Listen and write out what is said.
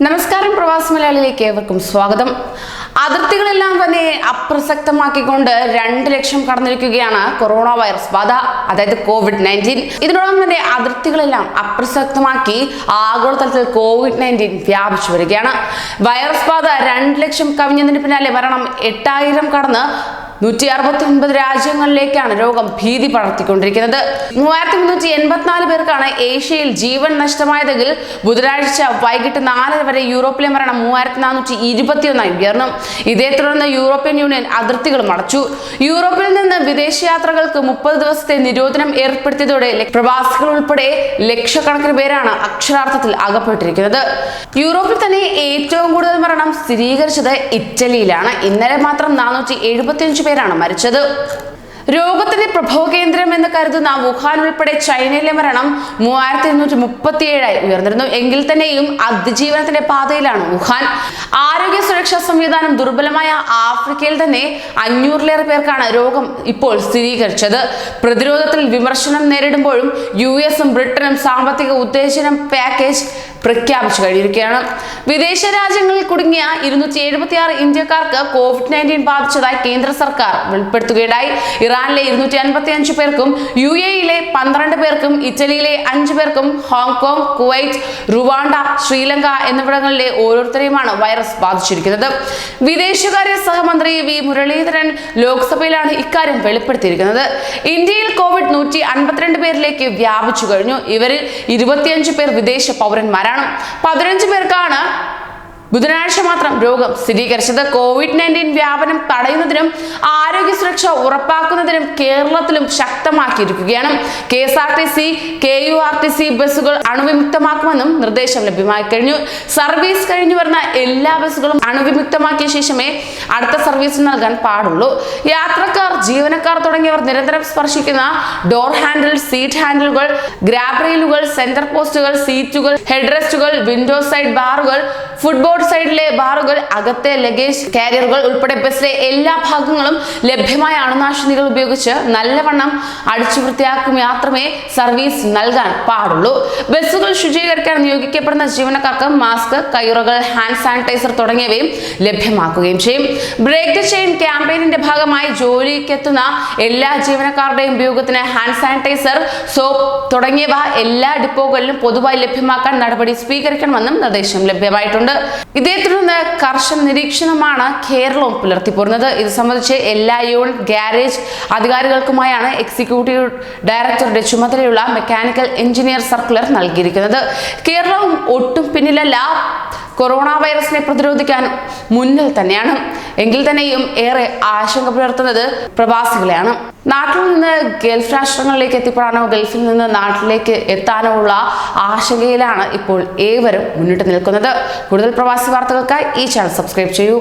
നമസ്കാരം, പ്രവാസി മലയാളിയിലേക്ക് ഏവർക്കും സ്വാഗതം. അതിർത്തികളെല്ലാം തന്നെ അപ്രസക്തമാക്കിക്കൊണ്ട് 2 ലക്ഷം കടന്നിരിക്കുകയാണ് കൊറോണ വൈറസ് ബാധ, അതായത് COVID-19. ഇതിനോടൊപ്പം തന്നെ അതിർത്തികളെല്ലാം അപ്രസക്തമാക്കി ആഗോളതലത്തിൽ COVID-19 വ്യാപിച്ചു വരികയാണ്. വൈറസ് ബാധ 2 ലക്ഷം കവിഞ്ഞതിന് പിന്നാലെ മരണം 8000 കടന്ന് 169 രാജ്യങ്ങളിലേക്കാണ് രോഗം ഭീതി പടർത്തിക്കൊണ്ടിരിക്കുന്നത്. 3384 പേർക്കാണ് ഏഷ്യയിൽ ജീവൻ നഷ്ടമായതെങ്കിൽ ബുധനാഴ്ച വൈകിട്ട് 4 വരെ യൂറോപ്പിലെ മരണം 3421 ഉയർന്നു. ഇതേ തുടർന്ന് യൂറോപ്യൻ യൂണിയൻ അതിർത്തികളും അടച്ചു. യൂറോപ്പിൽ നിന്ന് വിദേശയാത്രകൾക്ക് 30 ദിവസത്തെ നിരോധനം ഏർപ്പെടുത്തിയതോടെ പ്രവാസികൾ ഉൾപ്പെടെ ലക്ഷക്കണക്കിന് പേരാണ് അക്ഷരാർത്ഥത്തിൽ അകപ്പെട്ടിരിക്കുന്നത്. യൂറോപ്പിൽ തന്നെ ഏറ്റവും കൂടുതൽ മരണം സ്ഥിരീകരിച്ചത് ഇറ്റലിയിലാണ്. ഇന്നലെ മാത്രം 475 പേരാണ് മരിച്ചത്. രോഗത്തിന്റെ പ്രഭവ കേന്ദ്രം എന്ന് കരുതുന്ന വുഹാൻ ഉൾപ്പെടെ ചൈനയിലെ മരണം 3237 ഉയർന്നിരുന്നു. എങ്കിൽ തന്നെയും അതിജീവനത്തിന്റെ പാതയിലാണ് വുഹാൻ. ആരോഗ്യ സുരക്ഷാ സംവിധാനം ദുർബലമായ ആഫ്രിക്കയിൽ തന്നെ 500-ലേറെ പേർക്കാണ് രോഗം ഇപ്പോൾ സ്ഥിരീകരിച്ചത്. പ്രതിരോധത്തിൽ വിമർശനം നേരിടുമ്പോഴും US-ഉം ബ്രിട്ടനും സാമ്പത്തിക ഉത്തേജനം പാക്കേജ് പ്രഖ്യാപിച്ചു കഴിഞ്ഞിരിക്കുകയാണ്. വിദേശ രാജ്യങ്ങളിൽ കുടുങ്ങിയ 276 ഇന്ത്യക്കാർക്ക് COVID-19 ബാധിച്ചതായി കേന്ദ്ര സർക്കാർ വെളിപ്പെടുത്തുകയുണ്ടായി. ഇറാനിലെ 255 പേർക്കും UAE-യിലെ 12 പേർക്കും ഇറ്റലിയിലെ 5 പേർക്കും ഹോങ്കോങ്, കുവൈറ്റ്, റുവാണ്ട, ശ്രീലങ്ക എന്നിവിടങ്ങളിലെ ഓരോരുത്തരെയുമാണ് വൈറസ് ബാധിച്ചിരിക്കുന്നത്. വിദേശകാര്യ സഹമന്ത്രി വി മുരളീധരൻ ലോക്സഭയിലാണ് ഇക്കാര്യം വെളിപ്പെടുത്തിയിരിക്കുന്നത്. ഇന്ത്യയിൽ കോവിഡ് 152 പേരിലേക്ക് വ്യാപിച്ചു കഴിഞ്ഞു. ഇവരിൽ 25 പേർ വിദേശ പൗരന്മാരാണ്. 15 പേർക്കാണ് ബുധനാഴ്ച മാത്രം രോഗം സ്ഥിരീകരിച്ചത്. COVID-19 വ്യാപനം തടയുന്നതിനും ആരോഗ്യ സുരക്ഷ ഉറപ്പാക്കുന്നതിനും കേരളത്തിലും ശക്തമാക്കിയിരിക്കുകയാണ്. KSRTC, KURTC ബസ്സുകൾ അണുവിമുക്തമാക്കുമെന്നും നിർദ്ദേശം ലഭ്യമായി കഴിഞ്ഞു. സർവീസ് കഴിഞ്ഞു വരുന്ന എല്ലാ ബസ്സുകളും അണുവിമുക്തമാക്കിയ ശേഷമേ അടുത്ത സർവീസ് നൽകാൻ പാടുള്ളൂ. യാത്രക്കാർ, ജീവനക്കാർ തുടങ്ങിയവർ നിരന്തരം സ്പർശിക്കുന്ന ഡോർ ഹാൻഡിൽ, സീറ്റ് ഹാൻഡിലുകൾ, ഗ്രാബ് റെയിലുകൾ, സെന്റർ പോസ്റ്റുകൾ, സീറ്റുകൾ, ഹെഡ് റെസ്റ്റുകൾ, വിൻഡോ സൈഡ് ബാറുകൾ, ഫുട്ബോർഡ് സൈഡിലെ ബാറുകൾ, അകത്തെ ലഗേജ് കാരിയറുകൾ ഉൾപ്പെടെ ബസ്സിലെ എല്ലാ ഭാഗങ്ങളും ലഭ്യമായ അണുനാശിനികൾ ഉപയോഗിച്ച് നല്ലവണ്ണം അടിച്ചു വൃത്തിയാക്കി മാത്രമേ സർവീസ് നൽകാൻ പാടുള്ളൂ. ബസ്സുകൾ ശുചീകരിക്കാൻ നിയോഗിക്കപ്പെടുന്ന ജീവനക്കാർക്ക് മാസ്ക്, കയ്യുറകൾ, ഹാൻഡ് സാനിറ്റൈസർ തുടങ്ങിയവയും ലഭ്യമാക്കുകയും ചെയ്യും. ബ്രേക്ക് ദ ചെയിൻ ക്യാമ്പയിനിന്റെ ഭാഗമായി ജോലിക്കെത്തുന്ന എല്ലാ ജീവനക്കാരുടെയും ഉപയോഗത്തിന് ഹാൻഡ് സാനിറ്റൈസർ, സോപ്പ് തുടങ്ങിയവ എല്ലാ ഡിപ്പോകളിലും പൊതുവായി ലഭ്യമാക്കാൻ നടപടി സ്വീകരിക്കണമെന്നും നിർദ്ദേശം ലഭ്യമായിട്ടുണ്ട്. ഇതേ തുടർന്ന് കർശന നിരീക്ഷണമാണ് കേരളവും പുലർത്തിപ്പോരുന്നത്. ഇത് സംബന്ധിച്ച് എല്ലാ യൂണിറ്റ് ഗ്യാരേജ് അധികാരികൾക്കുമായാണ് എക്സിക്യൂട്ടീവ് ഡയറക്ടറുടെ ചുമതലയുള്ള മെക്കാനിക്കൽ എഞ്ചിനീയർ സർക്കുലർ നൽകിയിരിക്കുന്നത്. കേരളവും ഒട്ടും പിന്നിലല്ല. കൊറോണ വൈറസിനെ പ്രതിരോധിക്കാൻ മുന്നിൽ തന്നെയാണ്. എങ്കിൽ തന്നെയും ഏറെ ആശങ്ക പുലർത്തുന്നത് പ്രവാസികളെയാണ്. നാട്ടിൽ നിന്ന് ഗൾഫ് രാഷ്ട്രങ്ങളിലേക്ക് എത്തിപ്പെടാനോ ഗൾഫിൽ നിന്ന് നാട്ടിലേക്ക് എത്താനോ ഉള്ള ആശങ്കയിലാണ് ഇപ്പോൾ ഏവരും മുന്നിട്ട് നിൽക്കുന്നത്. കൂടുതൽ പ്രവാസി വാർത്തകൾക്കായി ഈ ചാനൽ സബ്സ്ക്രൈബ് ചെയ്യൂ.